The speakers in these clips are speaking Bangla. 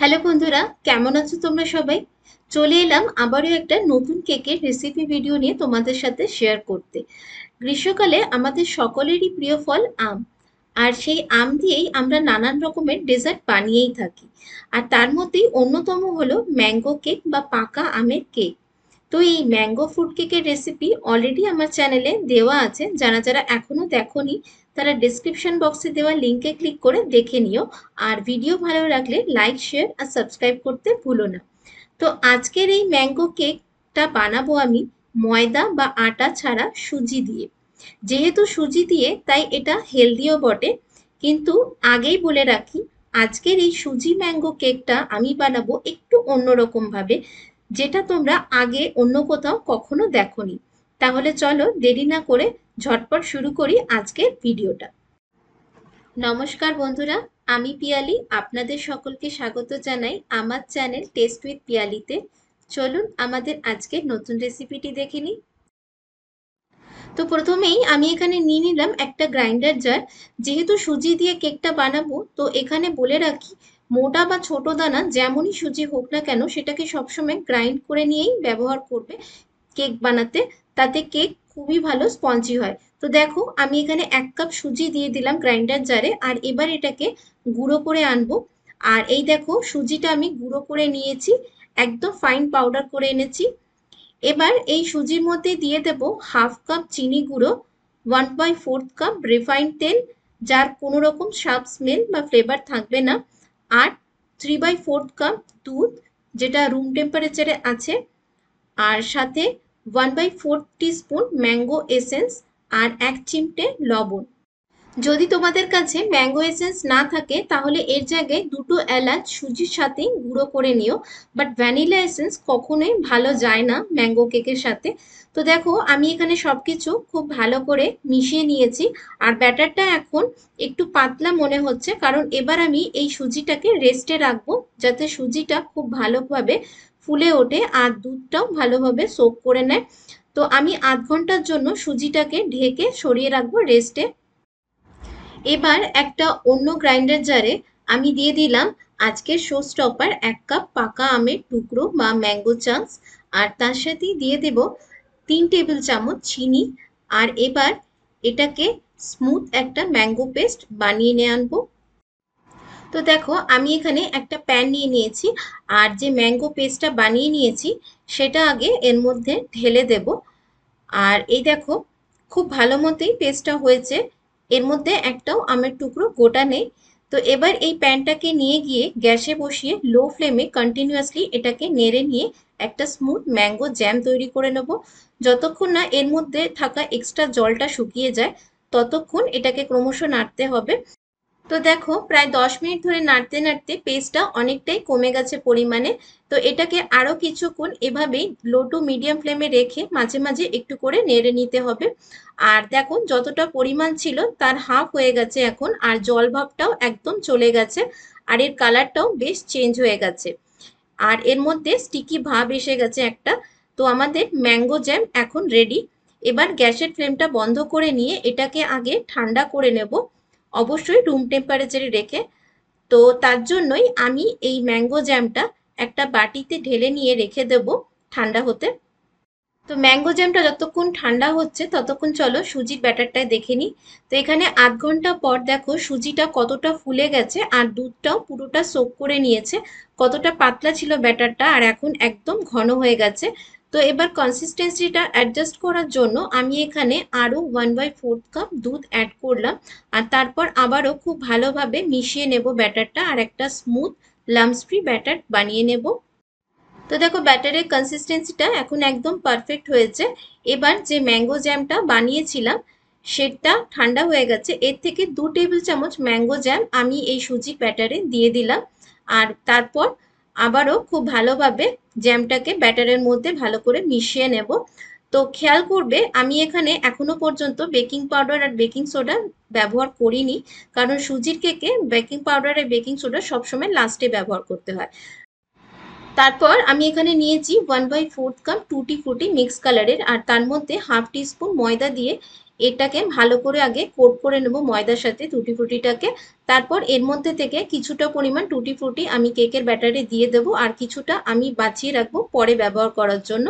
হ্যালো বন্ধুরা, কেমন আছো তোমরা সবাই? চলে এলাম আবারও একটা নতুন কেকের রেসিপি ভিডিও নিয়ে তোমাদের সাথে শেয়ার করতে। গ্রীষ্মকালে আমাদের সকলেরই প্রিয় ফল আম। আর সেই আম দিয়েই আমরা নানান রকমের ডেজার্ট বানিয়েই থাকি। আর তার মধ্যেই অন্যতম হলো ম্যাঙ্গো কেক বা পাকা আমের কেক। তো এই ম্যাঙ্গো ফ্রুট কেকের রেসিপি অলরেডি আমার চ্যানেলে দেওয়া আছে। যারা যারা এখনো দেখোনি তারা ডেসক্রিপশন বক্সে দেওয়া লিঙ্কে ক্লিক করে দেখে নিও। আর ভিডিও ভালো লাগলে লাইক, শেয়ার আর সাবস্ক্রাইব করতে ভুলো না। তো আজকের এই ম্যাঙ্গো কেকটা বানাবো আমি ময়দা বা আটা ছাড়া সুজি দিয়ে। যেহেতু সুজি দিয়ে তাই এটা হেলদিও বটে। কিন্তু আগেই বলে রাখি, আজকের এই সুজি ম্যাঙ্গো কেকটা আমি বানাবো একটু অন্যরকম ভাবে, যেটা তোমরা আগে অন্য কোথাও কখনো দেখোনি। তাহলে চলো দেরি না করে ঝটপট শুরু করি আজকের ভিডিওটা। নমস্কার বন্ধুরা, আমি পিয়ালি, আপনাদের সকলকে স্বাগত জানাই আমার চ্যানেল টেস্ট উইথ পিয়ালিতে। চলুন আমাদের আজকের নতুন রেসিপিটি দেখে নিই। তো প্রথমেই আমি এখানে নিয়ে নিলাম একটা গ্রাইন্ডার জার। যেহেতু সুজি দিয়ে কেকটা বানাবো, তো এখানে বলে রাখি, মোটা বা ছোট দানা যেমনই সুজি হোক না কেন সেটাকে সবসময় গ্রাইন্ড করে নিয়েই ব্যবহার করবে কেক বানাতে। তাতে কেক খুবই ভালো স্পঞ্জি হয়। তো দেখো, আমি এখানে 1 কাপ সুজি দিয়ে দিলাম গ্রাইন্ডার জারে, আর এবার এটাকে গুঁড়ো করে আনবো। আর এই দেখো, সুজিটা আমি গুঁড়ো করে নিয়েছি, একদম ফাইন পাউডার করে এনেছি। এবার এই সুজির মধ্যে দিয়ে দেব 1/2 কাপ চিনি গুঁড়ো, 1/4 কাপ রিফাইন্ড তেল, যার কোনো রকম স্বাদ, স্মেল বা ফ্লেভার থাকবে না, আর 3/4 কাপ দুধ, যেটা রুম টেম্পারেচারে আছে, আর সাথে 1/4 টিস্পুন ম্যাঙ্গো এসেন্স, আর 1 চিমটে লবণ। যদি তোমাদের কাছে ম্যাঙ্গো এসেন্স না থাকে তাহলে এর জায়গায় 2টো এলাচ সুজির সাথে গুঁড়ো করে নিও। বাট ভ্যানিলা এসেন্স কখনোই ভালো যায় না ম্যাঙ্গো কেকের সাথে। তো দেখো, আমি এখানে সবকিছু খুব ভালো করে মিশিয়ে নিয়েছি। আর ব্যাটারটা এখন একটু পাতলা মনে হচ্ছে, কারণ এবার আমি এই সুজিটাকে রেস্টে রাখবো, যাতে সুজিটা খুব ভালোভাবে ফুলে ওঠে আর দুধটাও ভালোভাবে সোক করে নেয়। তো আমি আধ ঘন্টার জন্য সুজিটাকে ঢেকে সরিয়ে রাখবো রেস্টে। এবার একটা অন্য গ্রাইন্ডার জারে আমি দিয়ে দিলাম আজকের শো স্টপার 1 কাপ পাকা আমের টুকরো বা ম্যাঙ্গো চাংস, আর তার সাথেই দিয়ে দেব 3 টেবিল চামচ চিনি। আর এবার এটাকে স্মুথ একটা ম্যাঙ্গো পেস্ট বানিয়ে নিয়ে আনবো। তো দেখো, আমি এখানে একটা প্যান নিয়ে নিয়েছি, আর যে ম্যাঙ্গো পেস্টটা বানিয়ে নিয়েছি সেটা আগে এর মধ্যে ঢেলে দেব। আর এই দেখো, খুব ভালো মতোই পেস্টটা হয়েছে, এর মধ্যে একটাও আমের টুকরো গোটা নেই। তো এবার এই প্যানটাকে নিয়ে গিয়ে গ্যাসে বসিয়ে লো ফ্লেমে কন্টিনিউয়াসলি এটাকে নেড়ে নিয়ে একটা স্মুথ ম্যাঙ্গো জ্যাম তৈরি করে নেব। যতক্ষণ না এর মধ্যে থাকা এক্সট্রা জলটা শুকিয়ে যায়, ততক্ষণ এটাকে ক্রমশ নাড়তে হবে। তো দেখো, প্রায় 10 মিনিট ধরে নাড়তে নাড়তে পেস্টটা অনেকটাই কমে গেছে পরিমাণে। তো এটাকে আরো কিছুক্ষণ এভাবেই লো টু মিডিয়াম ফ্লেমে রেখে মাঝে মাঝে একটু করে নেড়ে নিতে হবে। আর দেখো, যতটা পরিমাণ ছিল তার হাফ হয়ে গেছে এখন, আর জল ভাবটাও একদম চলে গেছে, আর এর কালারটাও বেশ চেঞ্জ হয়ে গেছে, আর এর মধ্যে স্টিকি ভাব এসে গেছে একটা। তো আমাদের ম্যাঙ্গো জ্যাম এখন রেডি। এবার গ্যাসের ফ্লেমটা বন্ধ করে নিয়ে এটাকে আগে ঠান্ডা করে নেব, অবশ্যই রুম টেম্পারেচারে রেখে। তো তার জন্যই আমি এই ম্যাঙ্গো জ্যামটা একটা বাটিতে ঢেলে নিয়ে রেখে দেব ঠান্ডা হতে। তো ম্যাঙ্গো জ্যামটা যতক্ষণ ঠান্ডা হচ্ছে ততক্ষণ চলো সুজির ব্যাটারটায় দেখে নিই। তো এখানে আধ ঘন্টা পর দেখো সুজিটা কতটা ফুলে গেছে, আর দুধটাও পুরোটা সোক করে নিয়েছে। কতটা পাতলা ছিল ব্যাটারটা, আর এখন একদম ঘন হয়ে গেছে। তো এবার কনসিস্টেন্সিটা অ্যাডজাস্ট করার জন্য আমি এখানে আরও 1/4 কাপ দুধ অ্যাড করলাম। আর তারপর আবারও খুব ভালোভাবে মিশিয়ে নেব ব্যাটারটা, আর একটা স্মুথ লাম্পস ফ্রি ব্যাটার বানিয়ে নেব। তো দেখো, ব্যাটারের কনসিস্টেন্সিটা এখন একদম পারফেক্ট হয়েছে। এবার যে ম্যাঙ্গো জ্যামটা বানিয়েছিলাম সেটা ঠান্ডা হয়ে গেছে, এর থেকে 2 টেবিল চামচ ম্যাঙ্গো জ্যাম আমি এই সুজি ব্যাটারে দিয়ে দিলাম। আর তারপর আবারও খুব ভালোভাবে জ্যামটাকে ব্যাটারের মধ্যে ভালো করে মিশিয়ে নেব। তো খেয়াল করবে, আমি এখানে এখনো পর্যন্ত বেকিং পাউডার আর বেকিং সোডা ব্যবহার করিনি, কারণ সুজির কেকে বেকিং পাউডার আর বেকিং সোডা সবসময় লাস্টে ব্যবহার করতে হয়। তারপর আমি এখানে নিয়েছি 1/4 কাপ টুটি ফ্রুটি মিক্স কালারের, আর তার মধ্যে হাফ টিস্পুন ময়দা দিয়ে এটাকে ভালো করে আগে কোট করে নেব ময়দার সাথে টুটি ফ্রুটিটাকে। তারপর এর মধ্যে থেকে কিছুটা পরিমাণ টুটি ফ্রুটি আমি কেকের ব্যাটারে দিয়ে দেবো, আর কিছুটা আমি বাঁচিয়ে রাখবো পরে ব্যবহার করার জন্য।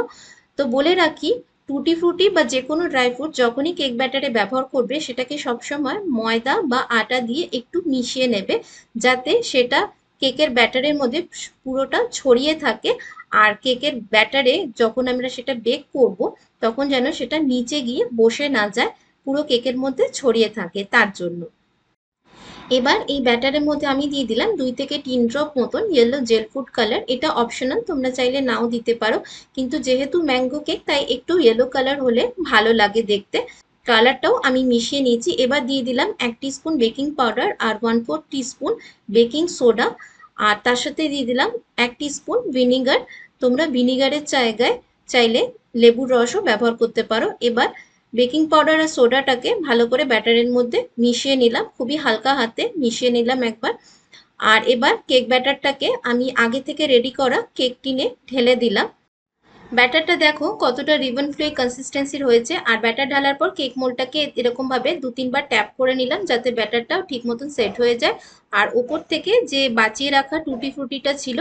তো বলে রাখি, টুটি ফ্রুটি বা যে কোনো ড্রাই ফ্রুট যখনই কেক ব্যাটারে ব্যবহার করবে সেটাকে সবসময় ময়দা বা আটা দিয়ে একটু মিশিয়ে নেবে, যাতে সেটা কেকের ব্যাটারের মধ্যে পুরোটা ছড়িয়ে থাকে। আর কেকের ব্যাটারে যখন আমরা সেটা বেক করব তখন যেন সেটা নিচে গিয়ে বসে না যায়, পুরো কেকের মধ্যে ছড়িয়ে থাকে তার জন্য। এবার এই ব্যাটারের মধ্যে আমি দিয়ে দিলাম 2 থেকে 3 ড্রপ মতন ইয়েলো জেল ফুড কালার। এটা অপশনাল, তোমরা চাইলে নাও দিতে পারো, কিন্তু যেহেতু ম্যাঙ্গো কেক তাই একটু ইয়েলো কালার হলে ভালো লাগে দেখতে। কালারটাও আমি মিশিয়ে নিয়েছি। এবার দিয়ে দিলাম 1 টিস্পুন বেকিং পাউডার আর 1/4 টিস্পুন বেকিং সোডা, আর তার সাথে দিয়ে দিলাম 1 টিস্পুন ভিনিগার। তোমরা ভিনিগারের জায়গায় চাইলে লেবুর রসও ব্যবহার করতে পারো। এবার বেকিং পাউডার আর সোডাটাকে ভালো করে ব্যাটারের মধ্যে মিশিয়ে নিলাম, খুবই হালকা হাতে মিশিয়ে নিলাম একবার। আর এবার কেক ব্যাটারটাকে আমি আগে থেকে রেডি করা কেক টিনে ঢেলে দিলাম। ব্যাটারটা দেখো কতটা রিবন ফ্লোই কনসিস্টেন্সির হয়েছে। আর ব্যাটার ঢালার পর কেক মোল্ডটাকে এরকম ভাবে 2-3 বার ট্যাপ করে নিলাম, যাতে ব্যাটারটাও ঠিক মতন সেট হয়ে যায়। আর উপর থেকে যে বাঁচিয়ে রাখা টুটি ফ্রুটিটা ছিল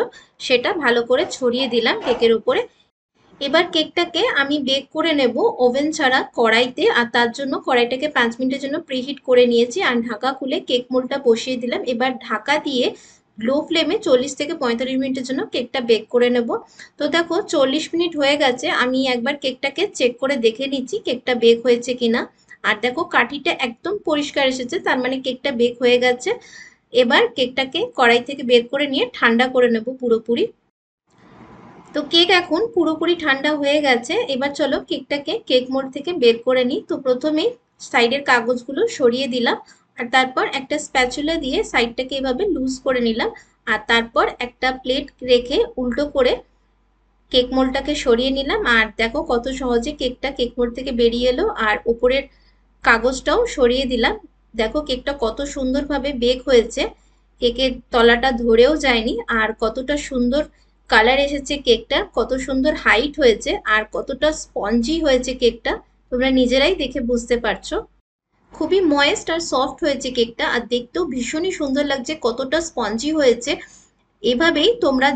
সেটা ভালো করে ছড়িয়ে দিলাম কেকের উপরে। এবার কেকটাকে আমি বেক করে নেব ওভেন ছাড়া কড়াইতে, আর তার জন্য কড়াইটাকে 5 মিনিটের জন্য প্রিহিট করে নিয়েছি আর ঢাকা খুলে কেক মোল্ডটা বসিয়ে দিলাম। এবার ঢাকা দিয়ে লো ফ্লেমে 40 থেকে 45 মিনিটের জন্য কেকটা বেক করে নেব। তো দেখো 40 মিনিট হয়ে গেছে, আমি একবার কেকটাকে চেক করে দেখে নিচ্ছি কেকটা বেক হয়েছে কিনা। আর দেখো কাঠিটা একদম পরিষ্কার এসেছে, তার মানে কেকটা বেক হয়ে গেছে। এবার কেকটাকে কড়াই থেকে বের করে নিয়ে ঠান্ডা করে নেব পুরোপুরি। তো কেক এখন পুরোপুরি ঠান্ডা হয়ে গেছে। এবার চলো কেকটাকে কেক মোল্ড থেকে বের করে নিই। তো প্রথমেই সাইডের কাগজগুলো সরিয়ে দিলাম, আর তারপর একটা স্প্যাচুলা দিয়ে সাইডটাকে এভাবে লুজ করে নিলাম। আর তারপর একটা প্লেট রেখে উল্টো করে কেক মোল্ডটাকে সরিয়ে নিলাম। আর দেখো কত সহজে কেকটা কেক মোল্ড থেকে বেরিয়ে এলো। আর উপরের কাগজটাও সরিয়ে দিলাম। দেখো কেকটা কত সুন্দরভাবে বেক হয়েছে, কেকের তলাটা ধরেও যায়নি। আর কতটা সুন্দর কালার এসেছে কেকটা, কত সুন্দর হাইট হয়েছে, আর কতটা স্পঞ্জি হয়েছে কেকটা তোমরা নিজেরাই দেখে বুঝতে পারছো। খুবই ময়েস্ট আর সফট হয়েছে কেকটা, আর দেখতেও ভীষণই সুন্দর লাগছে, কতটা স্পঞ্জি হয়েছে। এভাবেই তোমরা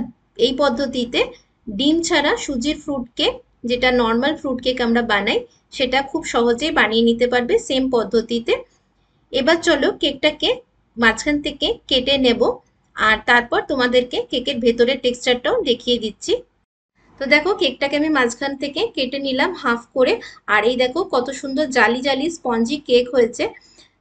এই পদ্ধতিতে ডিম ছাড়া সুজির ফ্রুট কেক, যেটা নর্মাল ফ্রুট কেক আমরা বানাই, সেটা খুব সহজেই বানিয়ে নিতে পারবে সেম পদ্ধতিতে। এবার চলো কেকটাকে মাঝখান থেকে কেটে নেব, আর তারপর তোমাদেরকে কেকের ভেতরের টেক্সচারটাও দেখিয়ে দিচ্ছি। তো দেখো কেকটাকে আমি মাঝখান থেকে কেটে নিলাম হাফ করে। আর এই দেখো কত সুন্দর জালি জালি স্পঞ্জি কেক হয়েছে।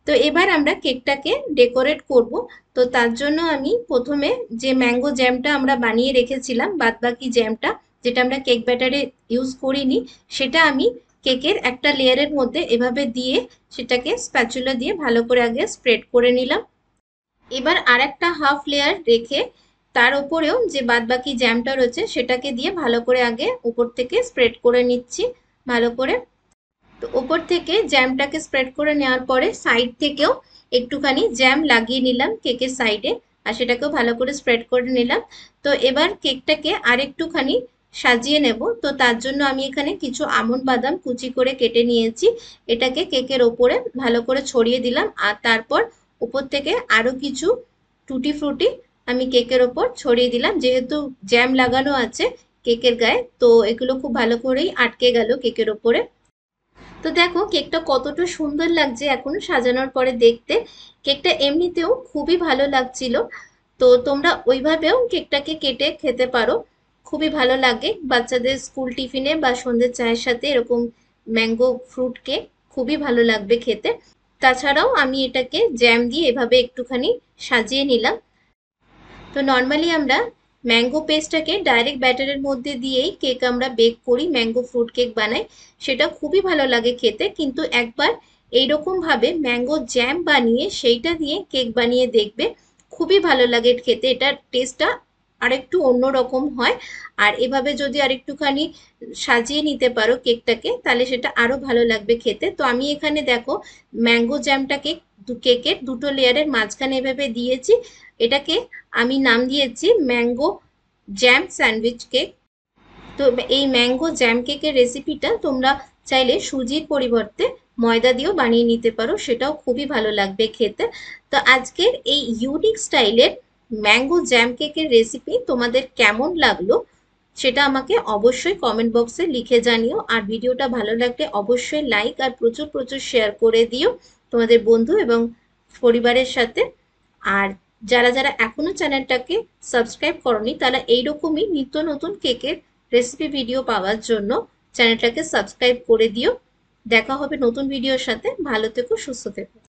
তো এবার আমরা কেকটাকে ডেকোরেট করব। তো তার জন্য আমি প্রথমে যে ম্যাঙ্গো জ্যামটা আমরা বানিয়ে রেখেছিলাম, বাদবাকি জ্যামটা যেটা আমরা কেক ব্যাটারে ইউজ করিনি, সেটা আমি কেকের একটা লেয়ারের মধ্যে এভাবে দিয়ে সেটাকে স্প্যাচুলা দিয়ে ভালো করে আগে স্প্রেড করে নিলাম। এবার আরেকটা হাফ লেয়ার রেখে তার উপরেও যে বাদবাকি জ্যামটা রয়েছে সেটাকে দিয়ে ভালো করে আগে উপর থেকে স্প্রেড করে নিচ্ছি ভালো করে। তো উপর থেকে জ্যামটাকে স্প্রেড করে নেওয়ার পরে সাইড থেকেও একটুখানি জ্যাম লাগিয়ে নিলাম কেকের সাইডে, আর সেটাকেও ভালো করে স্প্রেড করে নিলাম। তো এবার কেকটাকে আরেকটুখানি সাজিয়ে নেব। তো তার জন্য আমি এখানে কিছু আমন্ড বাদাম কুচি করে কেটে নিয়েছি, এটাকে কেকের ওপরে ভালো করে ছড়িয়ে দিলাম। আর তারপর উপর থেকে আরো কিছু টুটি ফ্রুটি আমি কেকের ওপর ছড়িয়ে দিলাম, যেহেতু জ্যাম লাগানো আছে কেকের গায়ে, তো এগুলো খুব ভালো করেই আটকে গেল কেকের ওপরে। তো দেখো কেকটা কতটা সুন্দর লাগছে এখন সাজানোর পরে দেখতে। কেকটা এমনিতেও খুবই ভালো লাগছিল। তো তোমরা ওইভাবেও কেকটাকে কেটে খেতে পারো, খুবই ভালো লাগে বাচ্চাদের স্কুল টিফিনে বা সন্ধ্যের চায়ের সাথে এরকম ম্যাঙ্গো ফ্রুট কেক খুবই ভালো লাগবে খেতে। তাছাড়াও আমি এটাকে জ্যাম দিয়ে এভাবে একটুখানি সাজিয়ে নিলাম। তো নর্মালি আমরা ম্যাঙ্গো পেস্টটাকে ডাইরেক্ট ব্যাটারের মধ্যে দিয়েই কেক আমরা বেক করি, ম্যাঙ্গো ফ্রুট কেক বানাই, সেটা খুবই ভালো লাগে খেতে। কিন্তু একবার এইরকম ভাবে ম্যাঙ্গো জ্যাম বানিয়ে সেইটা দিয়ে কেক বানিয়ে দেখবে, খুবই ভালো লাগে খেতে। এটার টেস্টটা আরেকটু অন্যরকম হয়। আর এভাবে যদি আরেকটুখানি সাজিয়ে নিতে পারো কেকটাকে, তাহলে সেটা আরো ভালো লাগবে খেতে। তো আমি এখানে দেখো ম্যাঙ্গো জ্যামটাকে কেকের দুটো লেয়ারের মাঝখানে এভাবে দিয়েছি। এটাকে আমি নাম দিয়েছি ম্যাঙ্গো জ্যাম স্যান্ডউইচ কেক। তো এই ম্যাঙ্গো জ্যাম কেকের রেসিপিটা তোমরা চাইলে সুজির পরিবর্তে ময়দা দিয়েও বানিয়ে নিতে পারো, সেটাও খুবই ভালো লাগবে খেতে। তো আজকের এই ইউনিক স্টাইলের ম্যাঙ্গো জ্যাম কেকের রেসিপি তোমাদের কেমন লাগলো সেটা আমাকে অবশ্যই কমেন্ট বক্সে লিখে জানিও। আর ভিডিওটা ভালো লাগলে অবশ্যই লাইক আর প্রচুর প্রচুর শেয়ার করে দিও তোমাদের বন্ধু এবং পরিবারের সাথে। আর যারা যারা এখনো চ্যানেলটাকে সাবস্ক্রাইব করনি তারা এইরকমই নিত্য নতুন কেকের রেসিপি ভিডিও পাওয়ার জন্য চ্যানেলটাকে সাবস্ক্রাইব করে দিও। দেখা হবে নতুন ভিডিওর সাথে। ভালো থেকো, সুস্থ থেকো।